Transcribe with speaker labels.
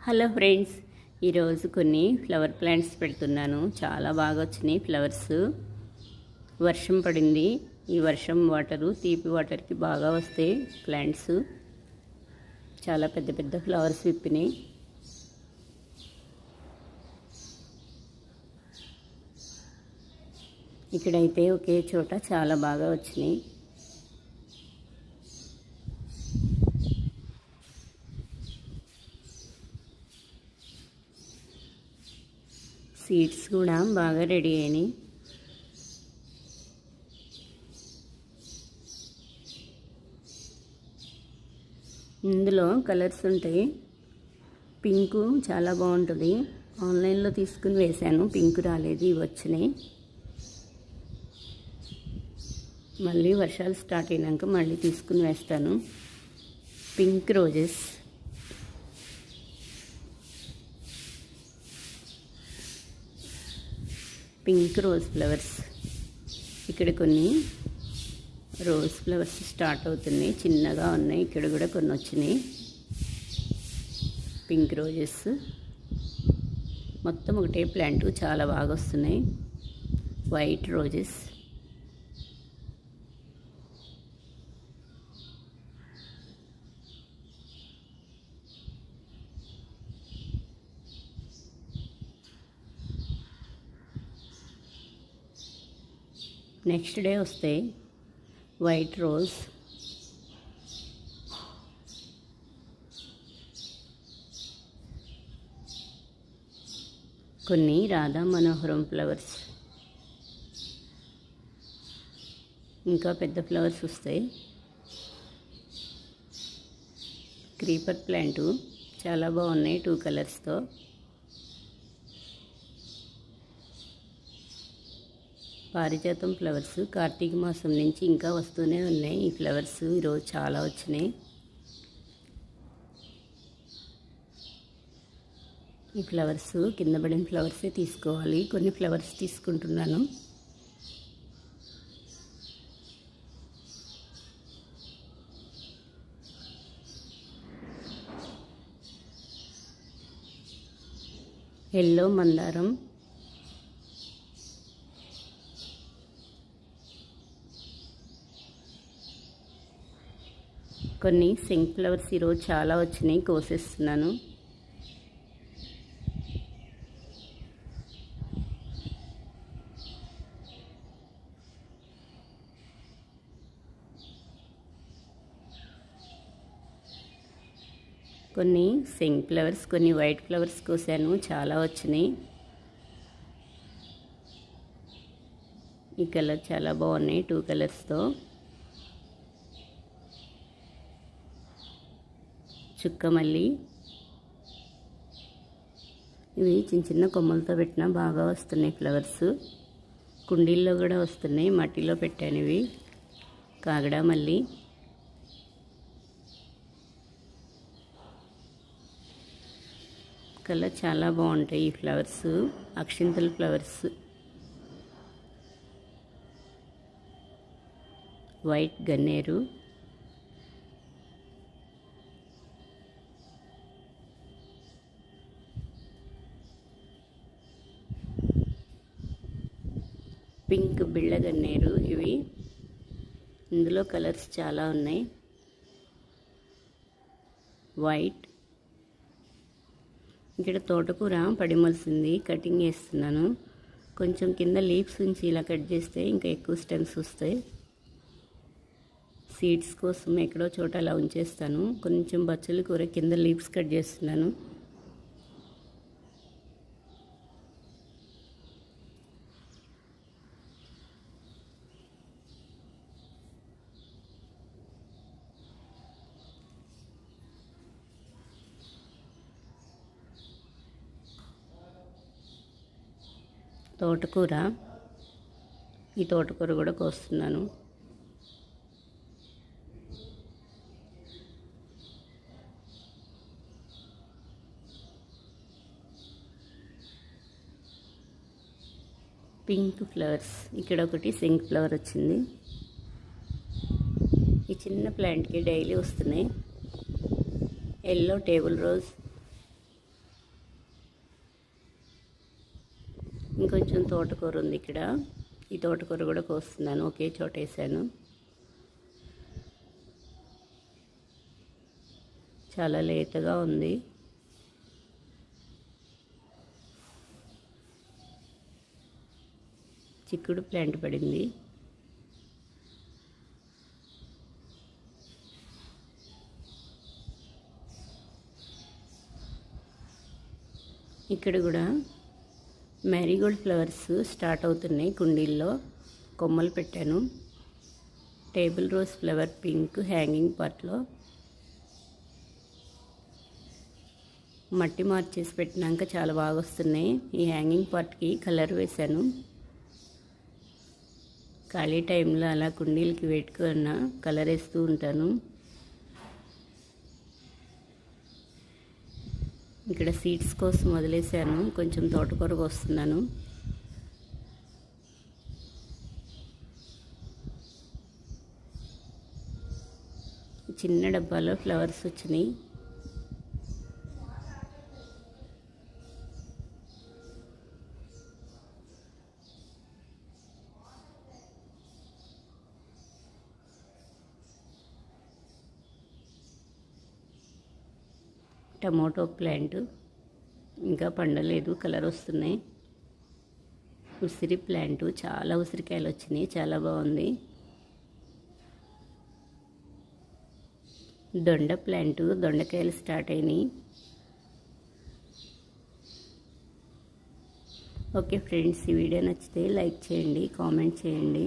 Speaker 1: Hello friends, ఈరోజు కొన్ని flower plants పెడుతున్నాను. చాలా బాగా వచ్చినాయి ఫ్లవర్స్. వర్షం పడింది. ఈ వర్షం వాటరు తీపి వాటర్కి బాగా వస్తాయి ప్లాంట్స్. చాలా పెద్ద పెద్ద ఫ్లవర్స్ విప్పినాయి. ఇక్కడైతే ఒకే చోట చాలా బాగా వచ్చినాయి. సీడ్స్ కూడా బాగా రెడీ అయినాయి. ఇందులో కలర్స్ ఉంటాయి. పింకు చాలా బాగుంటుంది. ఆన్లైన్లో తీసుకుని వేశాను, పింక్ రాలేదు, ఇవి వచ్చినాయి. మళ్ళీ వర్షాలు స్టార్ట్ అయినాక మళ్ళీ తీసుకుని వేస్తాను. Pink roses, pink rose flowers. ఇక్కడ కొన్ని రోజ్ ఫ్లవర్స్ స్టార్ట్ అవుతున్నాయి, చిన్నగా ఉన్నాయి. ఇక్కడ కూడా కొన్ని వచ్చినాయి. పింక్ రోజెస్ మొత్తం ఒకటే ప్లాంట్, చాలా బాగా వస్తున్నాయి. వైట్ రోజెస్, నెక్స్ట్ డే వస్తాయి. వైట్ రోజ్, కొన్ని రాధా మనోహరం ఫ్లవర్స్, ఇంకా పెద్ద ఫ్లవర్స్ వస్తాయి. క్రీపర్ ప్లాంటు చాలా బాగున్నాయి, 2 కలర్స్తో. పారిజాతం ఫ్లవర్స్ కార్తీక మాసం నుంచి ఇంకా వస్తూనే ఉన్నాయి. ఈ ఫ్లవర్స్ ఈరోజు చాలా వచ్చినాయి. ఈ ఫ్లవర్స్ కింద పడిన ఫ్లవర్సే తీసుకోవాలి. కొన్ని ఫ్లవర్స్ తీసుకుంటున్నాను. ఎల్లో మందారం, కొన్ని సింక్ ఫ్లవర్స్ ఈరోజు చాలా వచ్చినాయి, కోసేస్తున్నాను. కొన్ని సింక్ ఫ్లవర్స్, కొన్ని వైట్ ఫ్లవర్స్ కోసాను, చాలా వచ్చినాయి. ఈ కలర్ చాలా బాగున్నాయి, 2 కలర్స్తో. చుక్కమల్లి, ఇవి చిన్న చిన్న కొమ్మలతో పెట్టినా బాగా వస్తున్నాయి ఫ్లవర్స్. కుండీల్లో కూడా వస్తున్నాయి, మట్టిలో పెట్టాను ఇవి. కాగడా మల్లి, కలర్ చాలా బాగుంటాయి ఈ ఫ్లవర్స్. అక్షింతల ఫ్లవర్స్, వైట్ గన్నేరు, పింక్ బిళ్ళగన్నేరు. ఇవి ఇందులో కలర్స్ చాలా ఉన్నాయి. వైట్. ఇక్కడ తోటకూర పడిమలిసింది, కటింగ్ చేస్తున్నాను. కొంచెం కింద లీవ్స్ ఉంచి ఇలా కట్ చేస్తే ఇంకా ఎక్కువ స్టెమ్స్ వస్తాయి. సీడ్స్ కోసం ఎక్కడో చోట అలా ఉంచేస్తాను. కొంచెం బచ్చలి కూర కింద లీవ్స్ కట్ చేస్తున్నాను. తోటకూర, ఈ తోటకూర కూడా కోస్తున్నాను. పింక్ ఫ్లవర్స్, ఇక్కడ ఒకటి సింక్ ఫ్లవర్ వచ్చింది. ఈ చిన్న ప్లాంట్కి డైలీ వస్తున్నాయి. ఎల్లో టేబుల్ రోజ్, ఇంకొంచెం తోటకూర ఉంది ఇక్కడ. ఈ తోటకూర కూడా కోస్తున్నాను, ఒకే చోట వేసాను. చాలా లేతగా ఉంది. చిక్కుడు ప్లాంట్ పడింది. ఇక్కడ కూడా మ్యారీగోల్డ్ ఫ్లవర్స్ స్టార్ట్ అవుతున్నాయి. కుండీల్లో కొమ్మలు పెట్టాను. Table rose flower pink hanging పార్ట్లో మట్టి మార్చేసి పెట్టినాక చాలా బాగా వస్తున్నాయి. ఈ హ్యాంగింగ్ పార్ట్కి కలర్ వేశాను. ఖాళీ టైంలో అలా కుండీలకి పెట్టుకున్న కలర్ వేస్తూ ఉంటాను. ఇక్కడ సీడ్స్ కోసం వదిలేసాను. కొంచెం తోటకూర కోస్తున్నాను. చిన్న డబ్బాలో ఫ్లవర్స్ వచ్చినాయి. టమోటో ప్లాంట్ ఇంకా పండలేదు, కలర్ వస్తున్నాయి. ఉసిరి ప్లాంట్ చాలా ఉసిరికాయలు వచ్చినాయి, చాలా బాగుంది. దొండ ప్లాంట్ దొండకాయలు స్టార్ట్ అయినాయి. ఓకే ఫ్రెండ్స్, ఈ వీడియో నచ్చితే లైక్ చేయండి, కామెంట్ చేయండి.